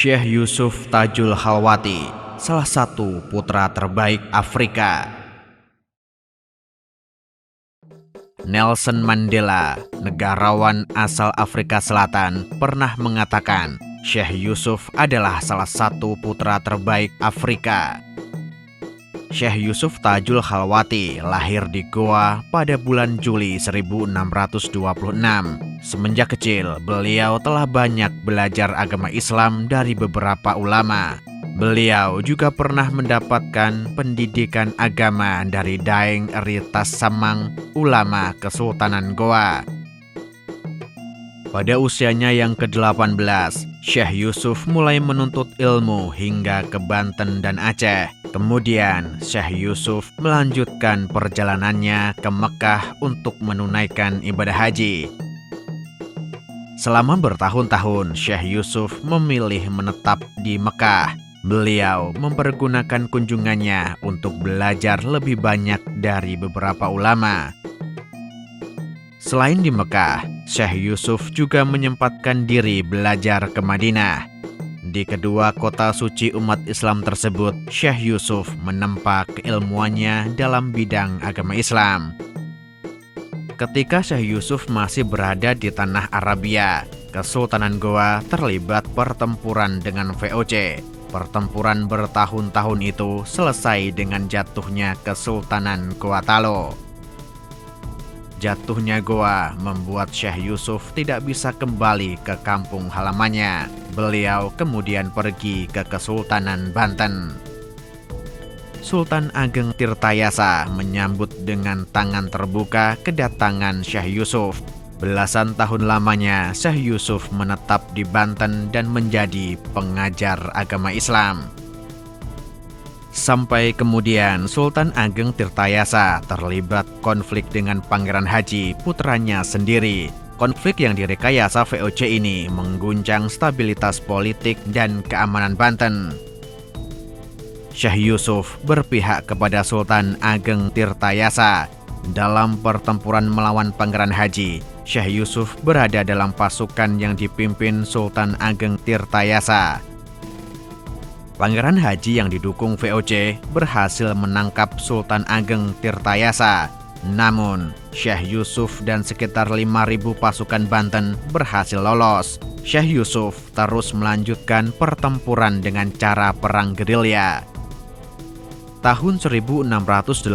Syekh Yusuf Tajul Khalwati, salah satu putra terbaik Afrika. Nelson Mandela, negarawan asal Afrika Selatan, pernah mengatakan Syekh Yusuf adalah salah satu putra terbaik Afrika. Syekh Yusuf Tajul Khalwati lahir di Goa pada bulan Juli 1626. Semenjak kecil, beliau telah banyak belajar agama Islam dari beberapa ulama. Beliau juga pernah mendapatkan pendidikan agama dari Daeng Ritas Samang, ulama Kesultanan Goa. Pada usianya yang ke-18, Syekh Yusuf mulai menuntut ilmu hingga ke Banten dan Aceh. Kemudian, Syekh Yusuf melanjutkan perjalanannya ke Mekah untuk menunaikan ibadah haji. Selama bertahun-tahun, Syekh Yusuf memilih menetap di Mekah. Beliau mempergunakan kunjungannya untuk belajar lebih banyak dari beberapa ulama. Selain di Mekah, Syekh Yusuf juga menyempatkan diri belajar ke Madinah. Di kedua kota suci umat Islam tersebut, Syekh Yusuf menempa keilmuannya dalam bidang agama Islam. Ketika Syekh Yusuf masih berada di tanah Arabia, Kesultanan Goa terlibat pertempuran dengan VOC. Pertempuran bertahun-tahun itu selesai dengan jatuhnya Kesultanan Goa Talo. Jatuhnya Goa membuat Syekh Yusuf tidak bisa kembali ke kampung halamannya. Beliau kemudian pergi ke Kesultanan Banten. Sultan Ageng Tirtayasa menyambut dengan tangan terbuka kedatangan Syekh Yusuf. Belasan tahun lamanya Syekh Yusuf menetap di Banten dan menjadi pengajar agama Islam. Sampai kemudian Sultan Ageng Tirtayasa terlibat konflik dengan Pangeran Haji, putranya sendiri. Konflik yang direkayasa VOC ini mengguncang stabilitas politik dan keamanan Banten. Syekh Yusuf berpihak kepada Sultan Ageng Tirtayasa. Dalam pertempuran melawan Pangeran Haji, Syekh Yusuf berada dalam pasukan yang dipimpin Sultan Ageng Tirtayasa. Pangeran Haji yang didukung VOC berhasil menangkap Sultan Ageng Tirtayasa. Namun, Syekh Yusuf dan sekitar 5.000 pasukan Banten berhasil lolos. Syekh Yusuf terus melanjutkan pertempuran dengan cara perang gerilya. Tahun 1684,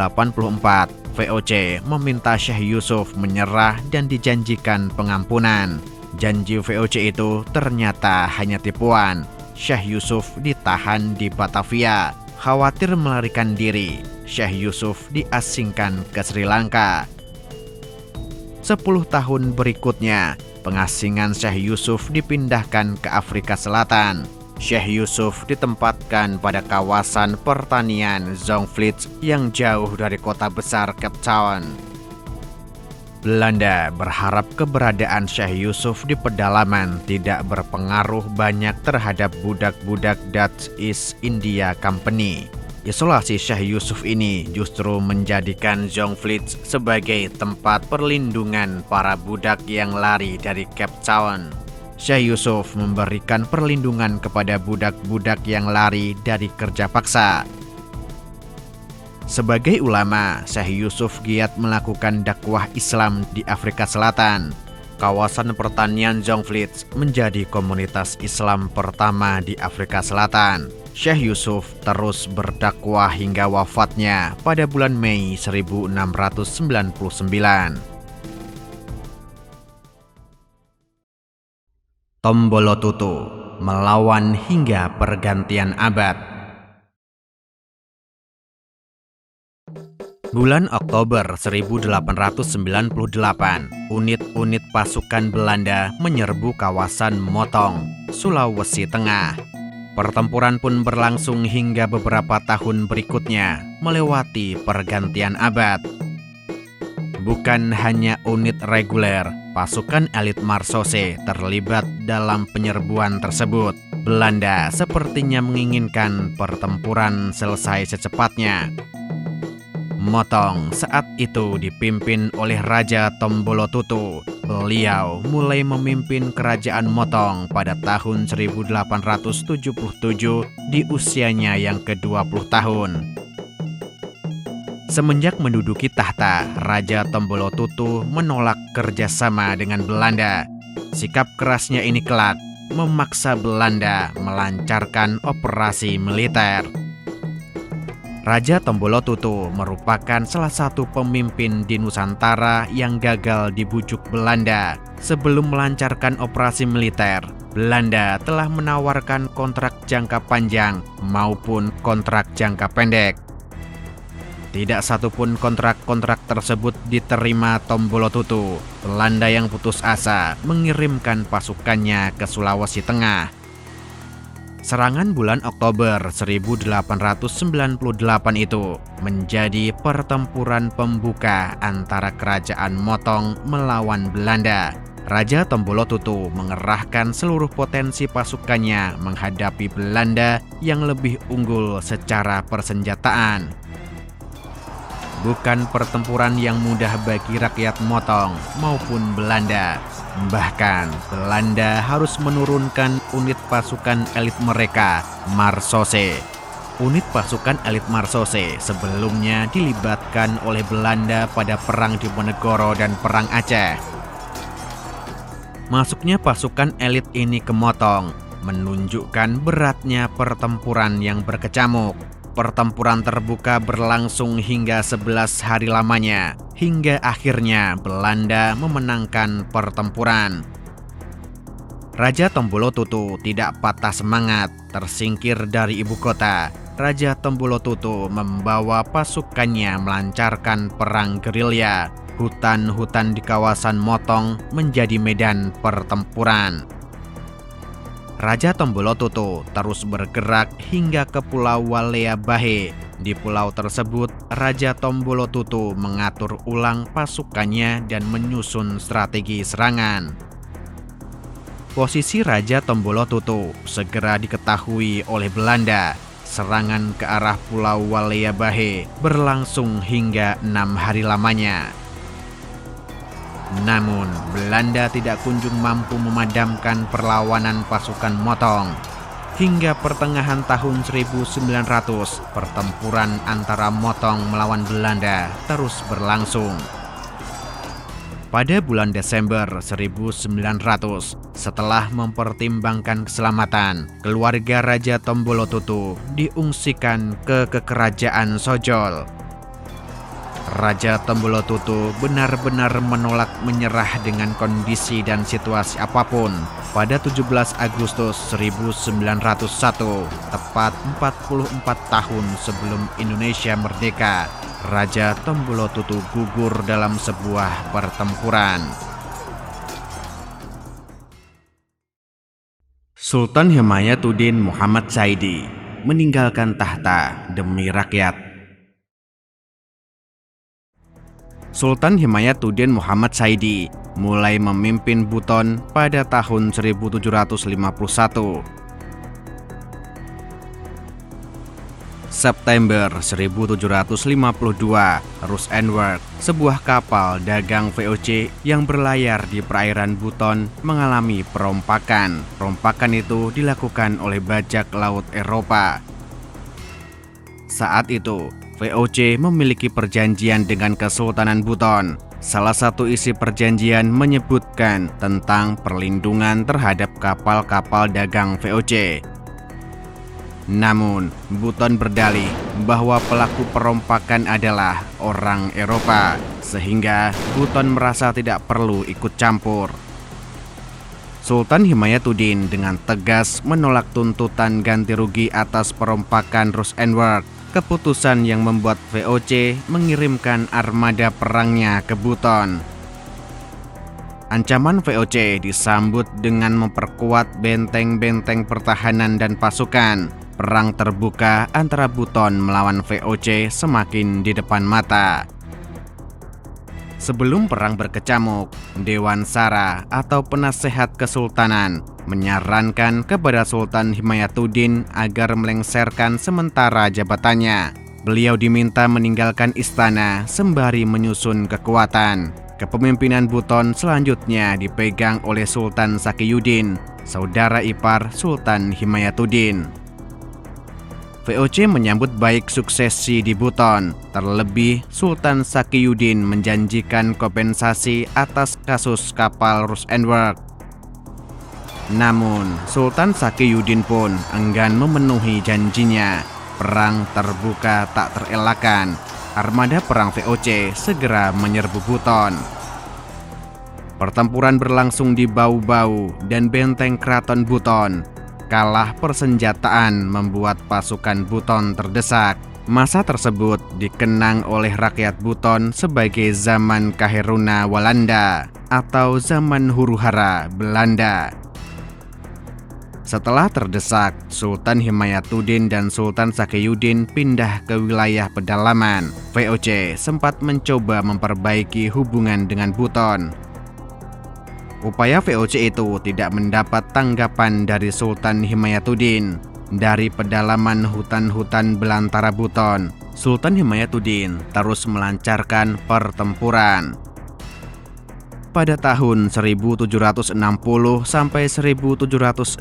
VOC meminta Syekh Yusuf menyerah dan dijanjikan pengampunan. Janji VOC itu ternyata hanya tipuan. Syekh Yusuf ditahan di Batavia. Khawatir melarikan diri, Syekh Yusuf diasingkan ke Sri Lanka. 10 tahun berikutnya, pengasingan Syekh Yusuf dipindahkan ke Afrika Selatan. Syekh Yusuf ditempatkan pada kawasan pertanian Zongvliet yang jauh dari kota besar Cape Town. Belanda berharap keberadaan Syekh Yusuf di pedalaman tidak berpengaruh banyak terhadap budak-budak Dutch East India Company. Isolasi Syekh Yusuf ini justru menjadikan Zongvliet sebagai tempat perlindungan para budak yang lari dari Cape Town. Syekh Yusuf memberikan perlindungan kepada budak-budak yang lari dari kerja paksa. Sebagai ulama, Syekh Yusuf giat melakukan dakwah Islam di Afrika Selatan. Kawasan pertanian Zongvliet menjadi komunitas Islam pertama di Afrika Selatan. Syekh Yusuf terus berdakwah hingga wafatnya pada bulan Mei 1699. Tombolotutu, melawan hingga pergantian abad. Bulan Oktober 1898, unit-unit pasukan Belanda menyerbu kawasan Motong, Sulawesi Tengah. Pertempuran pun berlangsung hingga beberapa tahun berikutnya, melewati pergantian abad. Bukan hanya unit reguler, pasukan elit Marsose terlibat dalam penyerbuan tersebut. Belanda sepertinya menginginkan pertempuran selesai secepatnya. Motong saat itu dipimpin oleh Raja Tombolotutu. Beliau mulai memimpin kerajaan Motong pada tahun 1877 di usianya yang ke-20 tahun. Semenjak menduduki tahta, Raja Tombolo Tutu menolak kerjasama dengan Belanda. Sikap kerasnya ini kelak memaksa Belanda melancarkan operasi militer. Raja Tombolo Tutu merupakan salah satu pemimpin di Nusantara yang gagal dibujuk Belanda. Sebelum melancarkan operasi militer, Belanda telah menawarkan kontrak jangka panjang maupun kontrak jangka pendek. Tidak satupun kontrak-kontrak tersebut diterima Tombolo Tutu. Belanda yang putus asa mengirimkan pasukannya ke Sulawesi Tengah. Serangan bulan Oktober 1898 itu menjadi pertempuran pembuka antara kerajaan Motong melawan Belanda. Raja Tombolo Tutu mengerahkan seluruh potensi pasukannya menghadapi Belanda yang lebih unggul secara persenjataan. Bukan pertempuran yang mudah bagi rakyat Motong maupun Belanda. Bahkan, Belanda harus menurunkan unit pasukan elit mereka, Marsose. Unit pasukan elit Marsose sebelumnya dilibatkan oleh Belanda pada Perang Diponegoro dan Perang Aceh. Masuknya pasukan elit ini ke Motong menunjukkan beratnya pertempuran yang berkecamuk. Pertempuran terbuka berlangsung hingga 11 hari lamanya, hingga akhirnya Belanda memenangkan pertempuran. Raja Tombolo Tutu tidak patah semangat, tersingkir dari ibu kota. Raja Tombolo Tutu membawa pasukannya melancarkan perang gerilya. Hutan-hutan di kawasan Motong menjadi medan pertempuran. Raja Tombolo Tutu terus bergerak hingga ke Pulau Walea Bahe. Di pulau tersebut, Raja Tombolo Tutu mengatur ulang pasukannya dan menyusun strategi serangan. Posisi Raja Tombolo Tutu segera diketahui oleh Belanda. Serangan ke arah Pulau Walea Bahe berlangsung hingga 6 hari lamanya. Namun, Belanda tidak kunjung mampu memadamkan perlawanan pasukan Motong. Hingga pertengahan tahun 1900, pertempuran antara Motong melawan Belanda terus berlangsung. Pada bulan Desember 1900, setelah mempertimbangkan keselamatan, keluarga Raja Tombolo Tutu diungsikan ke Kerajaan Sojol. Raja Tombolo Tutu benar-benar menolak menyerah dengan kondisi dan situasi apapun. Pada 17 Agustus 1901, tepat 44 tahun sebelum Indonesia merdeka, Raja Tombolo Tutu gugur dalam sebuah pertempuran. Sultan Himayatuddin Muhammad Saidi meninggalkan tahta demi rakyat. Sultan Himayatuddin Muhammad Saidi mulai memimpin Buton pada tahun 1751. September 1752, Rus Enwerk, sebuah kapal dagang VOC yang berlayar di perairan Buton, mengalami perompakan. Perompakan itu dilakukan oleh bajak laut Eropa. Saat itu, VOC memiliki perjanjian dengan Kesultanan Buton. Salah satu isi perjanjian menyebutkan tentang perlindungan terhadap kapal-kapal dagang VOC. Namun, Buton berdalih bahwa pelaku perompakan adalah orang Eropa, sehingga Buton merasa tidak perlu ikut campur. Sultan Himayatuddin dengan tegas menolak tuntutan ganti rugi atas perompakan Rus Enwerk. Keputusan yang membuat VOC mengirimkan armada perangnya ke Buton. Ancaman VOC disambut dengan memperkuat benteng-benteng pertahanan dan pasukan. Perang terbuka antara Buton melawan VOC semakin di depan mata. Sebelum perang berkecamuk, Dewan Sara atau penasehat kesultanan menyarankan kepada Sultan Himayatuddin agar melengsarkan sementara jabatannya. Beliau diminta meninggalkan istana sembari menyusun kekuatan. Kepemimpinan Buton selanjutnya dipegang oleh Sultan Sakiyuddin, saudara ipar Sultan Himayatuddin. VOC menyambut baik suksesi di Buton, terlebih Sultan Sakiyuddin menjanjikan kompensasi atas kasus kapal Rush and Work. Namun, Sultan Sakiyuddin pun enggan memenuhi janjinya. Perang terbuka tak terelakkan. Armada perang VOC segera menyerbu Buton. Pertempuran berlangsung di Bau-Bau dan benteng Keraton Buton. Kalah persenjataan membuat pasukan Buton terdesak. Masa tersebut dikenang oleh rakyat Buton sebagai zaman Kaheruna Walanda atau zaman huru-hara Belanda. Setelah terdesak, Sultan Himayatuddin dan Sultan Sakiyuddin pindah ke wilayah pedalaman. VOC sempat mencoba memperbaiki hubungan dengan Buton. Upaya VOC itu tidak mendapat tanggapan dari Sultan Himayatuddin. Dari pedalaman hutan-hutan belantara Buton, Sultan Himayatuddin terus melancarkan pertempuran. Pada tahun 1760 sampai 1763,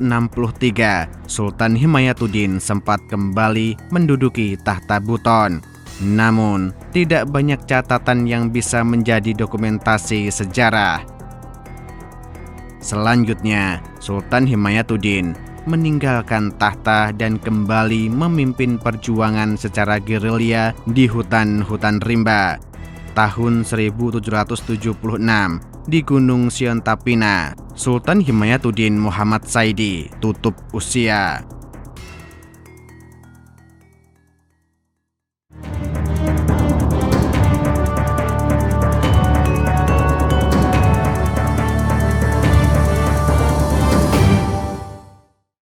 Sultan Himayatuddin sempat kembali menduduki tahta Buton. Namun, tidak banyak catatan yang bisa menjadi dokumentasi sejarah. Selanjutnya, Sultan Himayatuddin meninggalkan tahta dan kembali memimpin perjuangan secara gerilya di hutan-hutan rimba. Tahun 1776, di Gunung Siontapina, Sultan Himayatuddin Muhammad Saidi tutup usia.